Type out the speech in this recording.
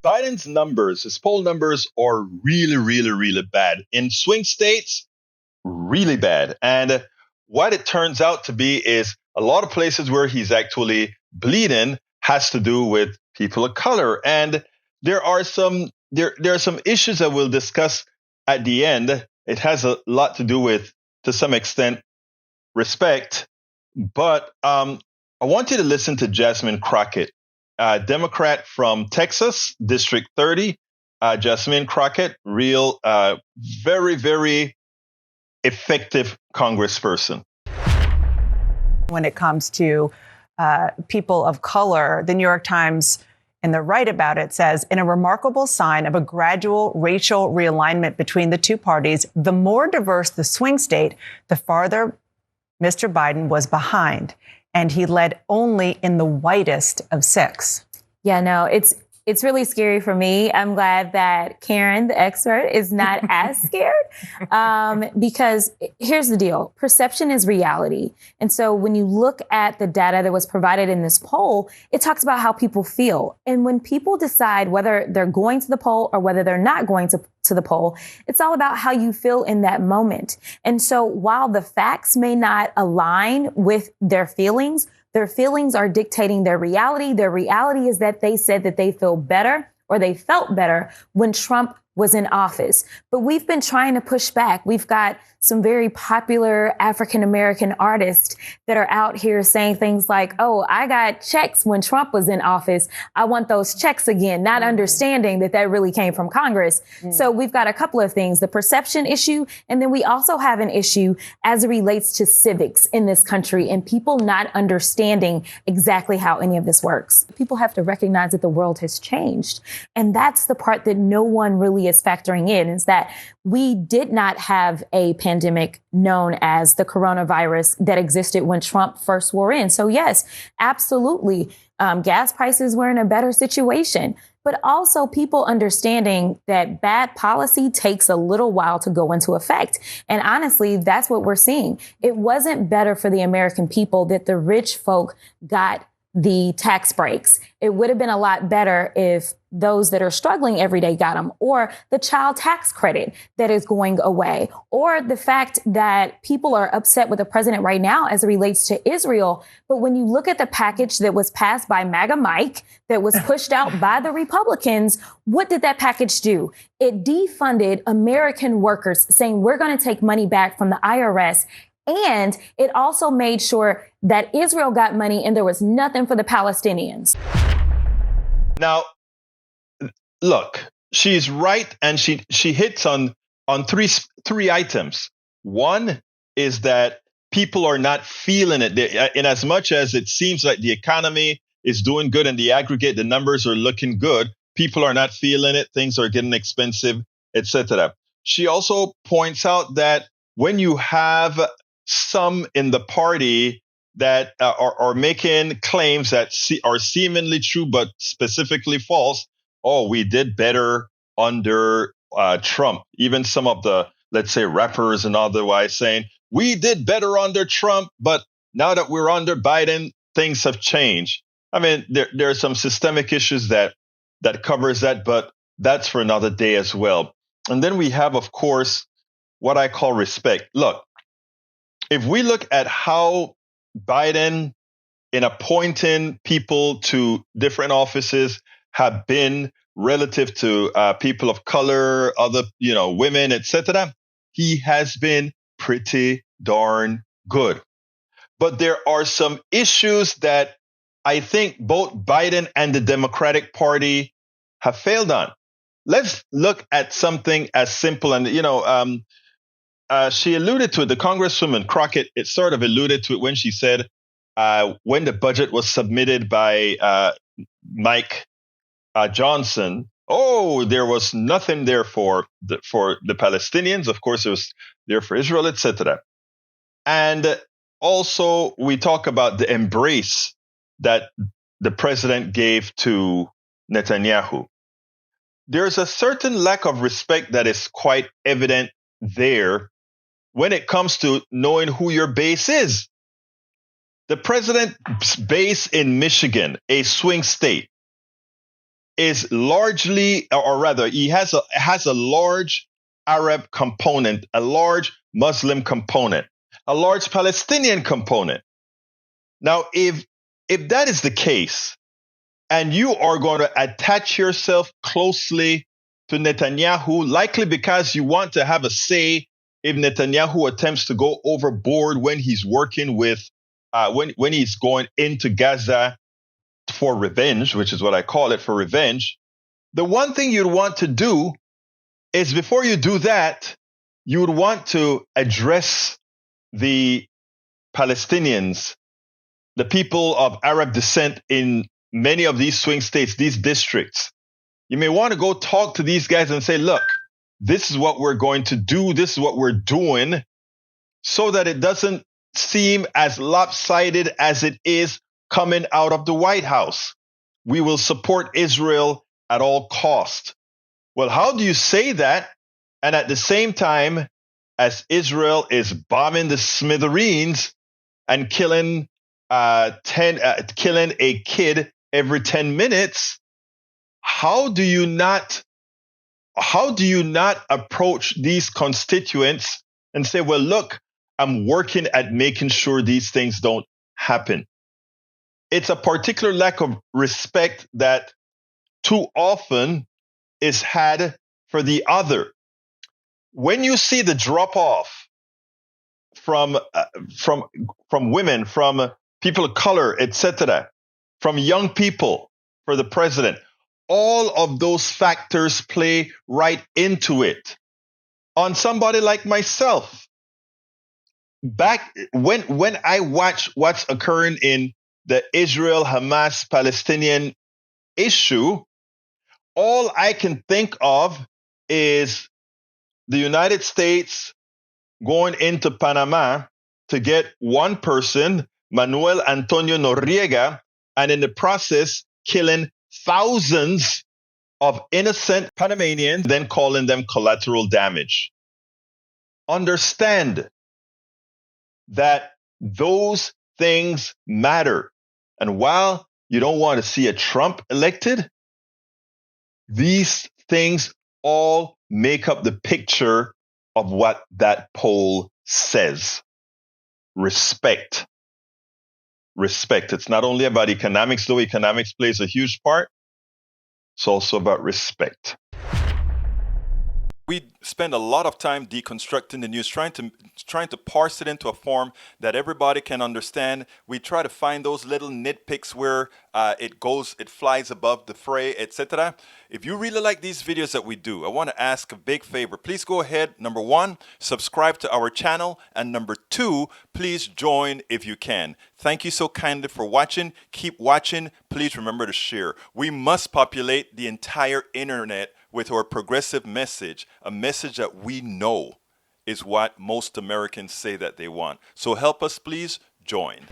Biden's numbers, his poll numbers are really, really, really bad. In swing states, really bad. And what it turns out to be is a lot of places where he's actually bleeding has to do with people of color. And there are some issues that we'll discuss at the end. It has a lot to do with, to some extent, respect. But I want you to listen to Jasmine Crockett, Democrat from Texas, District 30. Jasmine Crockett, real, very, very effective congressperson. When it comes to people of color, the New York Times, in the write about it, says, in a remarkable sign of a gradual racial realignment between the two parties, the more diverse the swing state, the farther Mr. Biden was behind. And he led only in the whitest of six. Yeah, no, it's really scary for me. I'm glad that Karen, the expert, is not as scared because here's the deal. Perception is reality. And so when you look at the data that was provided in this poll, it talks about how people feel. And when people decide whether they're going to the poll or whether they're not going to the poll, it's all about how you feel in that moment. And so while the facts may not align with their feelings are dictating their reality. Their reality is that they said that they feel better or they felt better when Trump was in office. But we've been trying to push back. We've got some very popular African-American artists that are out here saying things like, oh, I got checks when Trump was in office. I want those checks again, not understanding that that really came from Congress. So we've got a couple of things, the perception issue, and then we also have an issue as it relates to civics in this country and people not understanding exactly how any of this works. People have to recognize that the world has changed. And that's the part that no one really is factoring in, is that we did not have a pandemic known as the coronavirus that existed when Trump first wore in. So yes, absolutely. Gas prices were in a better situation, but also people understanding that bad policy takes a little while to go into effect. And honestly, that's what we're seeing. It wasn't better for the American people that the rich folk got the tax breaks. It would have been a lot better if those that are struggling every day got them, or the child tax credit that is going away, or the fact that people are upset with the president right now as it relates to Israel. But when you look at the package that was passed by MAGA Mike, that was pushed out by the Republicans, what did that package do? It defunded American workers, saying we're going to take money back from the IRS. And it also made sure that Israel got money and there was nothing for the Palestinians. Now, look, she's right, and she hits on three items. One is that people are not feeling it. In as much as it seems like the economy is doing good in the aggregate, the numbers are looking good, people are not feeling it. Things are getting expensive, etc. She also points out that when you have some in the party that are making claims that are seemingly true but specifically false. Oh, we did better under Trump. Even some of the, let's say, rappers and otherwise saying, we did better under Trump, but now that we're under Biden, things have changed. I mean, there are some systemic issues that covers that, but that's for another day as well. And then we have, of course, what I call respect. Look, if we look at how Biden, in appointing people to different offices, have been relative to people of color, other, women, etc., he has been pretty darn good. But there are some issues that I think both Biden and the Democratic Party have failed on. Let's look at something as simple, and she alluded to it, the Congresswoman Crockett, it sort of alluded to it when she said, when the budget was submitted by Mike Johnson, there was nothing there for the Palestinians. Of course, it was there for Israel, etc. And also, we talk about the embrace that the president gave to Netanyahu. There's a certain lack of respect that is quite evident there when it comes to knowing who your base is. The president's base in Michigan, a swing state, is largely, or rather, he has a large Arab component, a large Muslim component, a large Palestinian component. Now, if that is the case, and you are going to attach yourself closely to Netanyahu, likely because you want to have a say if Netanyahu attempts to go overboard when he's working with, when he's going into Gaza for revenge, which is what I call it, for revenge. The one thing you'd want to do is, before you do that, you would want to address the Palestinians, the people of Arab descent in many of these swing states, these districts. You may want to go talk to these guys and say, look, this is what we're going to do. This is what we're doing, so that it doesn't seem as lopsided as it is coming out of the White House. We will support Israel at all cost. Well, how do you say that? And at the same time, as Israel is bombing the smithereens and killing a kid every 10 minutes, how do you not approach these constituents and say, well, look, I'm working at making sure these things don't happen? It's a particular lack of respect that too often is had for the other. When you see the drop off from women, from people of color, etc., from young people for the president, all of those factors play right into it. On somebody like myself, back when I watch what's occurring in the Israel-Hamas Palestinian issue, all I can think of is the United States going into Panama to get one person, Manuel Antonio Noriega, and in the process killing thousands of innocent Panamanians, then calling them collateral damage. Understand that those things matter. And while you don't want to see a Trump elected, these things all make up the picture of what that poll says. Respect. Respect. It's not only about economics, though economics plays a huge part. It's also about respect. We spend a lot of time deconstructing the news, trying to parse it into a form that everybody can understand. We try to find those little nitpicks where it flies above the fray, etc. If you really like these videos that we do, I want to ask a big favor. Please go ahead. Number one, subscribe to our channel. And number two, please join if you can. Thank you so kindly for watching. Keep watching. Please remember to share. We must populate the entire internet with our progressive message, a message that we know is what most Americans say that they want. So help us, please join.